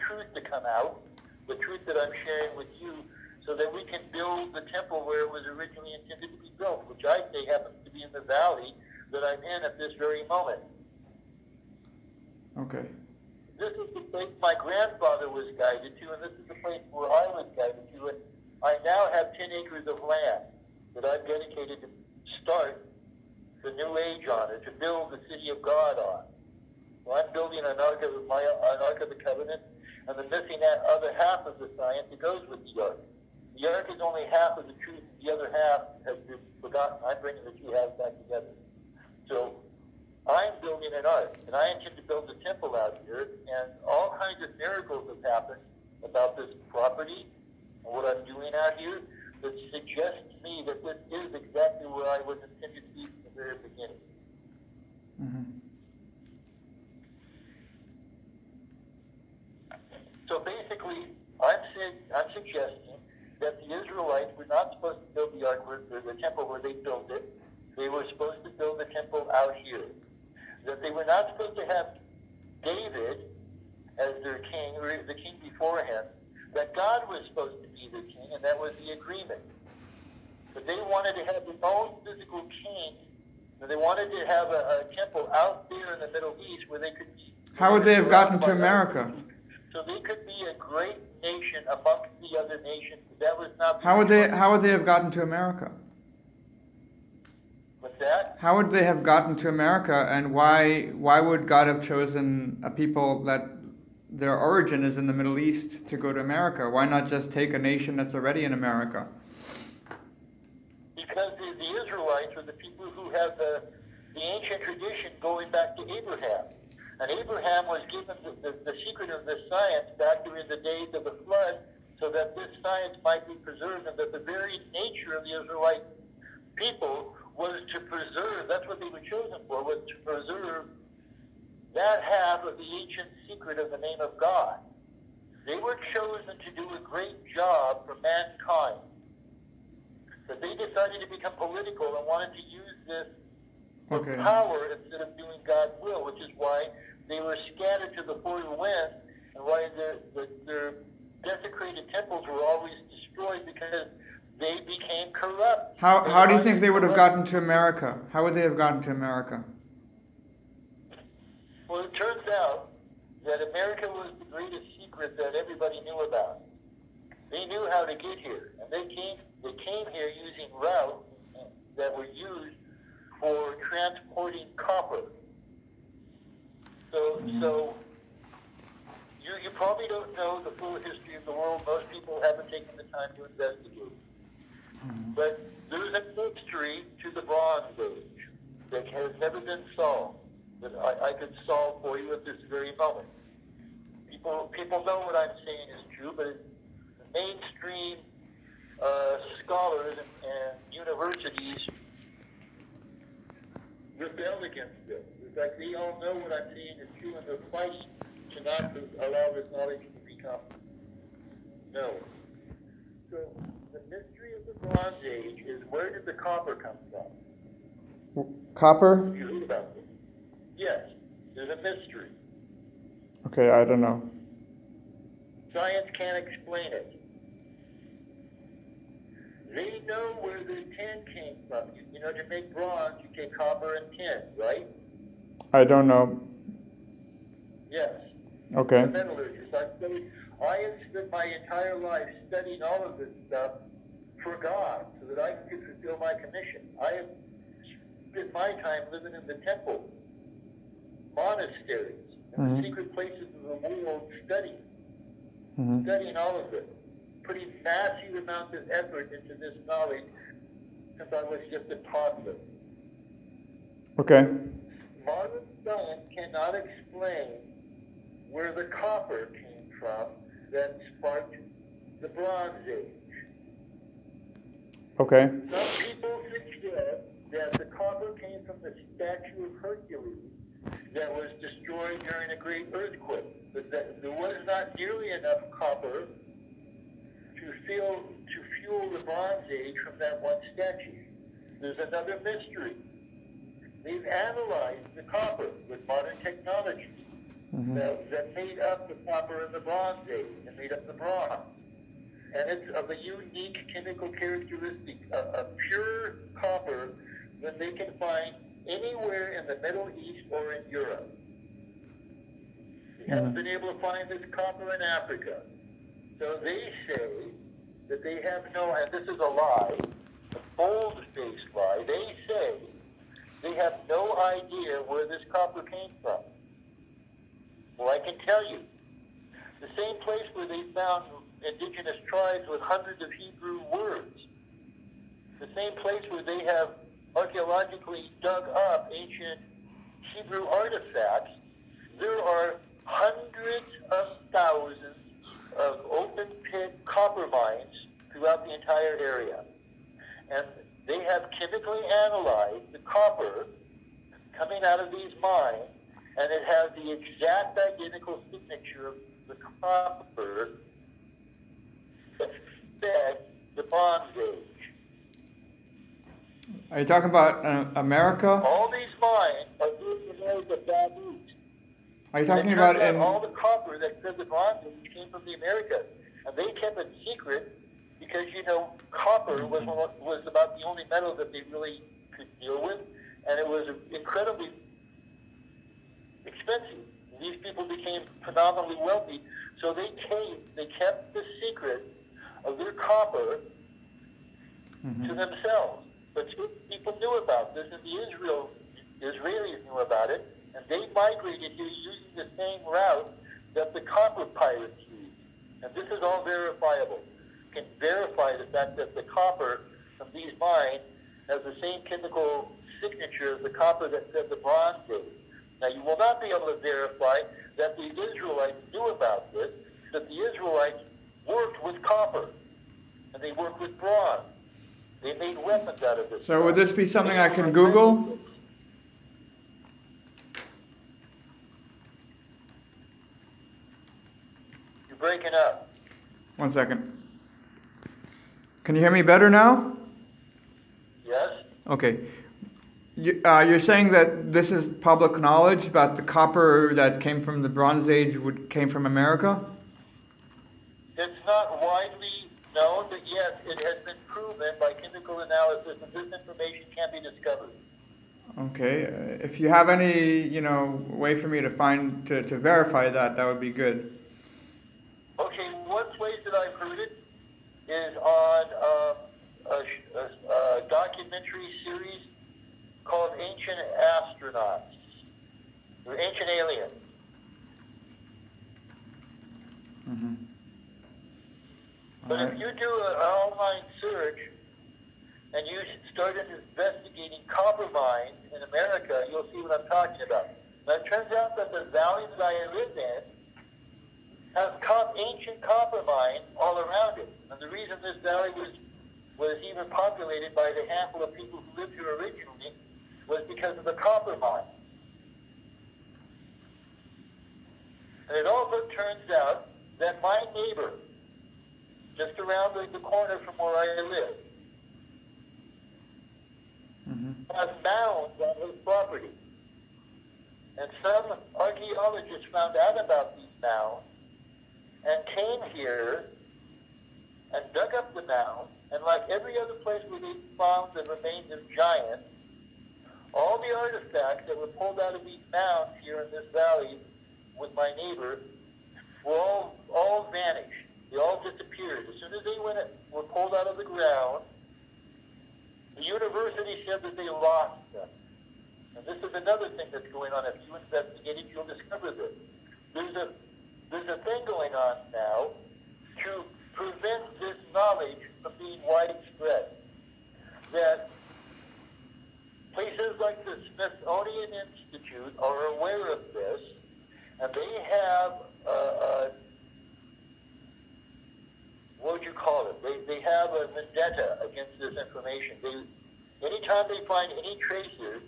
truth to come out, the truth that I'm sharing with you, so that we can build the temple where it was originally intended to be built, which I say happens to be in the valley that I'm in at this very moment. Okay. This is the place my grandfather was guided to, and this is the place where I was guided to, and I now have 10 acres of land that I've dedicated to start the new age on, or to build the city of God on. So I'm building an Ark of the Covenant, and the missing other half of the science that goes with the Ark. The Ark is only half of the truth, the other half has been forgotten. I'm bringing the two halves back together. So I'm building an Ark, and I intend to build a temple out here, and all kinds of miracles have happened about this property and what I'm doing out here that suggests to me that this is exactly where I was intended to be from the very beginning. Mm-hmm. So basically, I'm suggesting that the Israelites were not supposed to build the Ark, or the temple where they built it. They were supposed to build the temple out here. That they were not supposed to have David as their king, or the king before him. That God was supposed to be the king, and that was the agreement. But they wanted to have their own physical king, and they wanted to have a temple out there in the Middle East where they could... How would they have gotten to America? So they could be a great nation amongst the other nations. That was not... How would they have gotten to America? What's that? How would they have gotten to America, and why would God have chosen a people that their origin is in the Middle East to go to America? Why not just take a nation that's already in America? Because the Israelites are the people who have the ancient tradition going back to Abraham. And Abraham was given the secret of this science back during the days of the flood, so that this science might be preserved, and that the very nature of the Israelite people was to preserve, that's what they were chosen for, was to preserve that half of the ancient secret of the name of God. They were chosen to do a great job for mankind. But they decided to become political and wanted to use this for power instead of doing God's will, which is why they were scattered to the four winds, and why their desecrated temples were always destroyed, because they became corrupt. How do you think they would have gotten to America? How would they have gotten to America? Well, it turns out that America was the greatest secret that everybody knew about. They knew how to get here, and they came here using routes that were used for transporting copper. So you probably don't know the full history of the world. Most people haven't taken the time to investigate. But there's a mystery to the Bronze Age that has never been solved, that I could solve for you at this very moment. People know what I'm saying is true, but mainstream scholars and universities rebel against this. It's like they all know what I'm saying is true, and they're fighting to not allow this knowledge to become known. So the mystery of the Bronze Age is, where did the copper come from? Copper? You heard about this? Yes, there's a mystery. Okay, I don't know. Science can't explain it. They know where the tin came from. You know, to make bronze, you take copper and tin, right? I don't know. Yes. Okay. The metallurgist. I have spent my entire life studying all of this stuff for God, so that I could fulfill my commission. I have spent my time living in the temple, monasteries, and the secret places of the world studying all of this, putting massive amounts of effort into this knowledge since I was just a toddler. Okay. Modern science cannot explain where the copper came from that sparked the Bronze Age. Okay. Some people suggest that the copper came from the statue of Hercules that was destroyed during a great earthquake, but that there was not nearly enough copper to fuel the Bronze Age from that one statue. There's another mystery. They've analyzed the copper with modern technology that made up the copper in the Bronze Age and made up the bronze. And it's of a unique chemical characteristic, a pure copper that they can find anywhere in the Middle East or in Europe. They haven't been able to find this copper in Africa. So they say that they have no, and this is a lie, a bold-faced lie. They say they have no idea where this copper came from. Well, I can tell you, the same place where they found indigenous tribes with hundreds of Hebrew words, the same place where they have archaeologically dug up ancient Hebrew artifacts, there are hundreds of thousands of open-pit copper mines throughout the entire area. And they have chemically analyzed the copper coming out of these mines, and it has the exact identical signature of the copper that fed the Bronze Age. Are you talking about America? All these mines are being the baboons. Are you talking about in... all the copper that fed the Bronze Age came from the Americas, and they kept it secret because, you know, copper was about the only metal that they really could deal with, and it was incredibly expensive. These people became phenomenally wealthy, so they kept the secret of their copper to themselves. But people knew about this, and the Israelis knew about it, and they migrated here using the same route that the copper pirates used. And this is all verifiable. You can verify the fact that the copper from these mines has the same chemical signature as the copper that fed the Bronze Age. Now, you will not be able to verify that the Israelites knew about this, that the Israelites worked with copper, and they worked with bronze. They made weapons out of this. So would this be something I can Google? You're breaking up. 1 second. Can you hear me better now? Yes? Okay. You're saying that this is public knowledge about the copper that came from the Bronze Age came from America? It's not widely known, but yes, it has been proven by chemical analysis, and this information can be discovered. Okay. If you have any, way for me to find to verify that, that would be good. Okay, one place that I've heard it is on a documentary series called Ancient Astronauts, or Ancient Aliens. But if you do an online search and you start investigating copper mines in America, you'll see what I'm talking about. Now, it turns out that the valley that I live in has ancient copper mines all around it. this valley was even populated by the handful of people who lived here originally was because of the copper mine. And it also turns out that my neighbor, just around the corner from where I live, has mounds on his property. And some archaeologists found out about these mounds and came here and dug up the mounds, and like every other place where they found the remains of giants, all the artifacts that were pulled out of these mounds here in this valley with my neighbor were all vanished. They all disappeared. As soon as they were pulled out of the ground, the university said that they lost them. And this is another thing that's going on. If you investigate it, you'll discover this. There's a thing going on now to prevent this knowledge from being widespread. That places like the Smithsonian Institute are aware of this, and they have, what would you call it? They have a vendetta against this information. Anytime they find any traces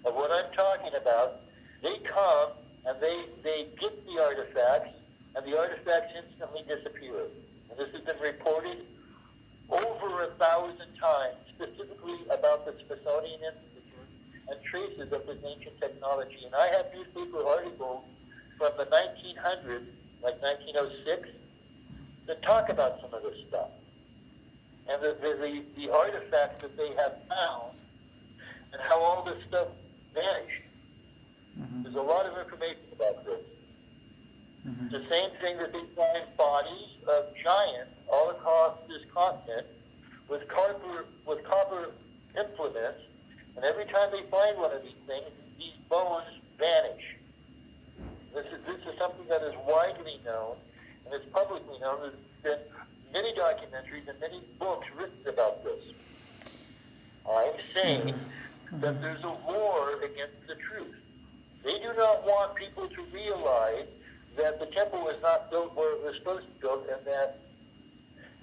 of what I'm talking about, they come and they get the artifacts, and the artifacts instantly disappear. And this has been reported over 1,000 times, specifically about the Smithsonian Institute and traces of this ancient technology. And I have newspaper articles from the 1900s, like 1906, that talk about some of this stuff. And the artifacts that they have found and how all this stuff vanished. There's a lot of information about this. The same thing that they find bodies of giants all across this continent with copper implements, and every time they find one of these things, these bones vanish. This is something that is widely known, and it's publicly known. There's been many documentaries and many books written about this. I'm saying that there's a war against the truth. They do not want people to realize that the temple was not built where it was supposed to be built, and that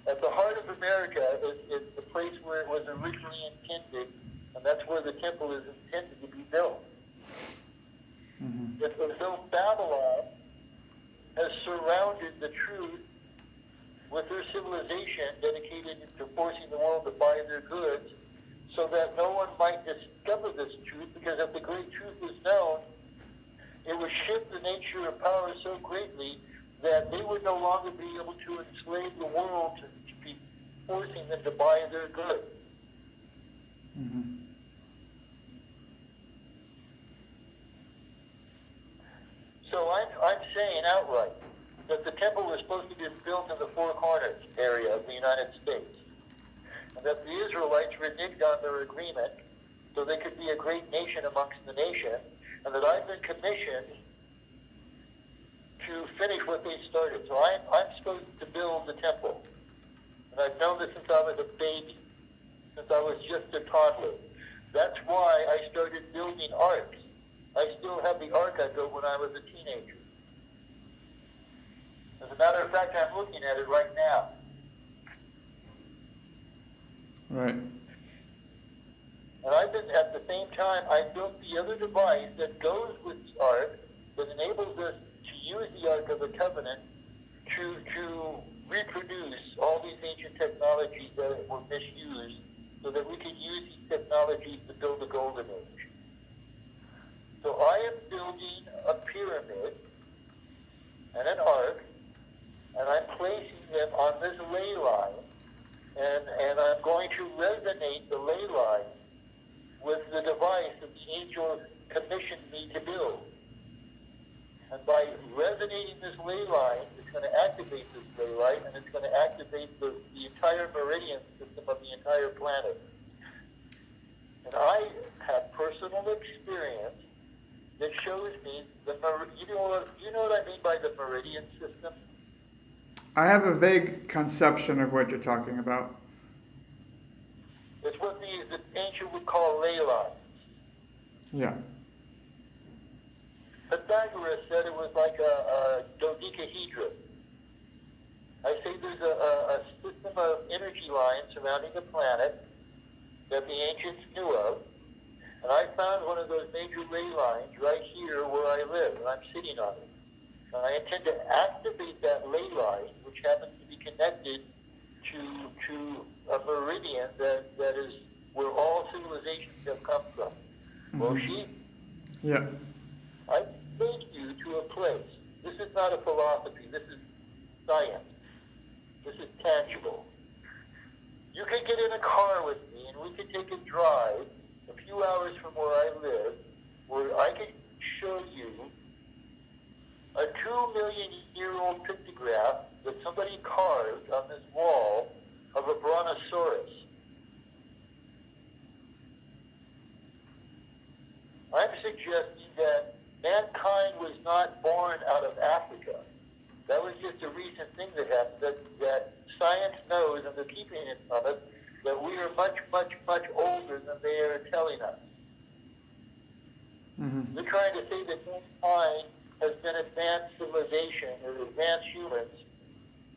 at the heart of America is the place where it was originally intended, and that's where the temple is intended to be built. It's as though Babylon has surrounded the truth with their civilization dedicated to forcing the world to buy their goods, so that no one might discover this truth, because if the great truth is known, it would shift the nature of power so greatly that they would no longer be able to enslave the world to be forcing them to buy their goods. So I'm saying outright that the temple was supposed to be built in the Four Corners area of the United States, and that the Israelites reneged on their agreement so they could be a great nation amongst the nation, and that I've been commissioned to finish what they started. So I'm supposed to build the temple. And I've known this since I was a baby, since I was just a toddler. That's why I started building arks. I still have the ark I built when I was a teenager. As a matter of fact, I'm looking at it right now. Right. And I've been, at the same time, I built the other device that goes with the ark, that enables us to use the Ark of the Covenant to reproduce all these ancient technologies that were misused, so that we can use these technologies to build the Golden Age. So I am building a pyramid and an ark, and I'm placing them on this ley line, and I'm going to resonate the ley line with the device that the angel commissioned me to build. And by resonating this ley line, it's going to activate this ley line, and it's going to activate the entire meridian system of the entire planet. And I have personal experience that shows me you know what I mean by the meridian system? I have a vague conception of what you're talking about. It's what the ancient would call ley lines. Yeah. Pythagoras said it was like a dodecahedron. I say there's a system of inner energy lines surrounding the planet that the ancients knew of. And I found one of those major ley lines right here where I live, and I'm sitting on it. And I intend to activate that ley line, which happens to be connected to a meridian that is where all civilizations have come from. Moshi? Yeah. I take you to a place. This is not a philosophy. This is science. This is tangible. You can get in a car with me, and we can take a drive a few hours from where I live, where I can show you a 2-million-year-old pictograph that somebody carved on this wall of a brontosaurus. I'm suggesting that mankind was not born out of Africa. That was just a recent thing that happened, that science knows, and they're keeping it from us, that we are much, much, much older than they are telling us. Mm-hmm. They're trying to say that mankind has been advanced civilization, or advanced humans,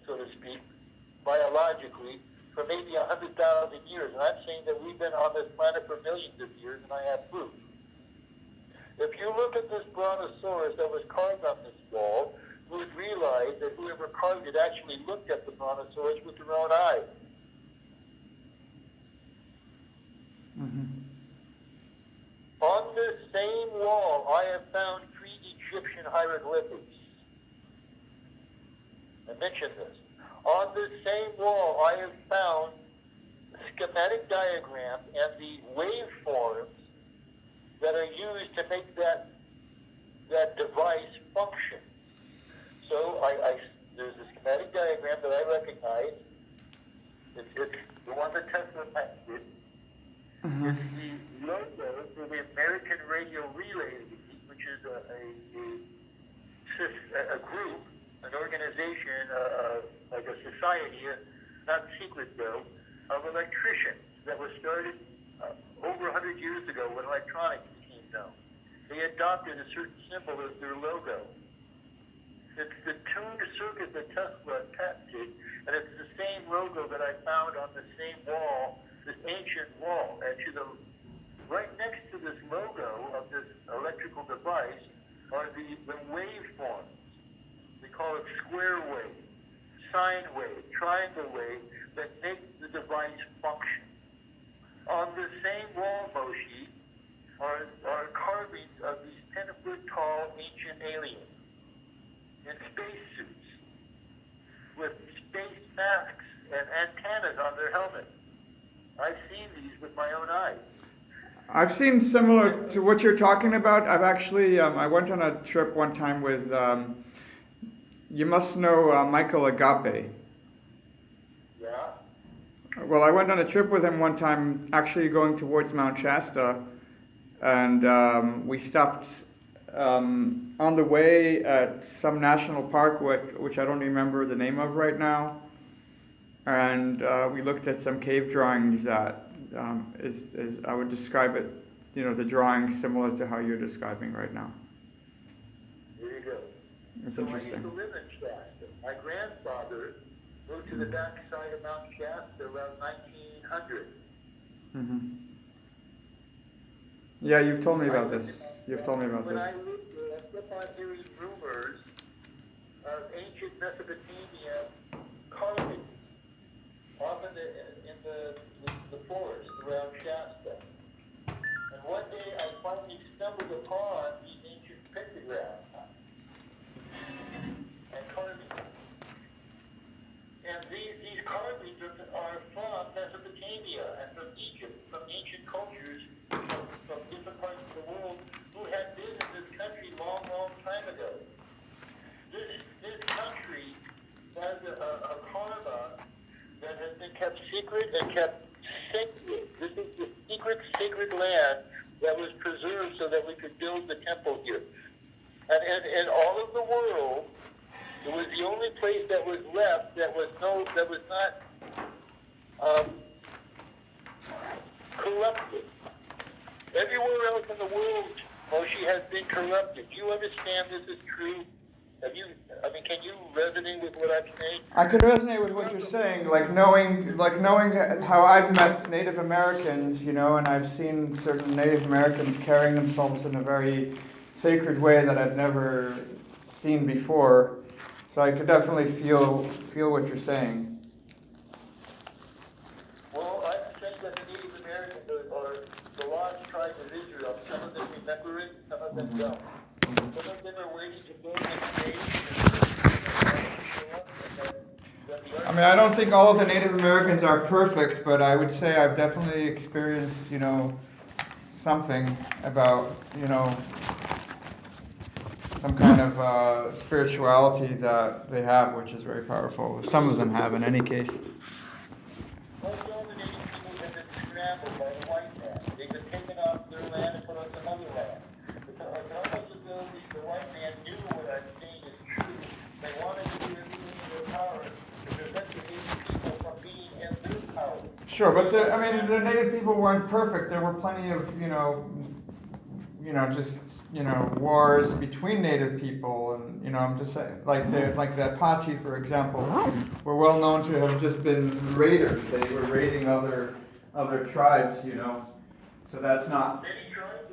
so to speak, biologically, for maybe 100,000 years. And I'm saying that we've been on this planet for millions of years, and I have proof. If you look at this brontosaurus that was carved on this wall, you would realize that whoever carved it actually looked at the brontosaurus with their own eyes. Mm-hmm. On this same wall, I have found 3 Egyptian hieroglyphics. I mentioned this. On this same wall, I have found schematic diagrams and the waveforms that are used to make that device function. So there's a schematic diagram that I recognize. It's the one that Tesla patented. Mm-hmm. It's the logo for the American Radio Relay, which is a group, an organization, like a society, not secret though, of electricians that was started over 100 years ago when electronics became known. They adopted a certain symbol as their logo. It's the tuned circuit that Tesla patented, and it's the same logo that I found on the same wall, this ancient wall. And right next to this logo of this electrical device are the waveforms. We call it square wave, sine wave, triangle wave, that make the device function. On the same wall, Moshi, are carvings of these 10-foot tall ancient aliens in spacesuits with space masks and antennas on their helmets. I've seen these with my own eyes. I've seen similar to what you're talking about. I've actually, I went on a trip one time with, you must know Michael Agape. Yeah? Well, I went on a trip with him one time, actually going towards Mount Shasta, and we stopped on the way at some national park, which I don't remember the name of right now, and we looked at some cave drawings that is I would describe it, the drawings similar to how you're describing right now. There you go. It's so interesting. I used to live in Shasta. My grandfather moved to the backside of Mount Shasta around 1900. Mm-hmm. Yeah, you've told me about this. When I lived there, I kept on hearing rumors of ancient Mesopotamia carving off in the forest around Shasta. And one day I finally stumbled upon these ancient pictographs and carvings. And these carvings are from Mesopotamia and from Egypt, from ancient cultures from different parts of the world who had been in this country long, long time ago. This country has a karma that has been kept secret and kept sacred. This is the secret, sacred land that was preserved so that we could build the temple here. And in all of the world, it was the only place that was left that was not corrupted. Everywhere else in the world, Moshe, has been corrupted. Do you understand this is true? Can you resonate with what I'm saying? I can resonate with what you're saying, like knowing how I've met Native Americans, you know, and I've seen certain Native Americans carrying themselves in a very sacred way that I've never seen before. So I could definitely feel what you're saying. Well, I'm saying that the Native Americans are the lost tribe of Israel. Some of them remember it, some of them don't. Some of them are waiting to build this stage. I mean, I don't think all of the Native Americans are perfect, but I would say I've definitely experienced, you know, something about, you know, some kind of spirituality that they have, which is very powerful. Some of them have, in any case. Most of the Native people have been scrambled by the white man. They've been taken off their land and put on some other land. It's almost as though the white man knew what I'm saying is true. They wanted to do everything in their power to prevent the Native people from being in their power. Sure, but the Native people weren't perfect. There were plenty of, wars between Native people, and, you know, I'm just saying, like the Apache, for example, were well known to have just been raiders. They were raiding other tribes, you know. So that's not. Many tribes?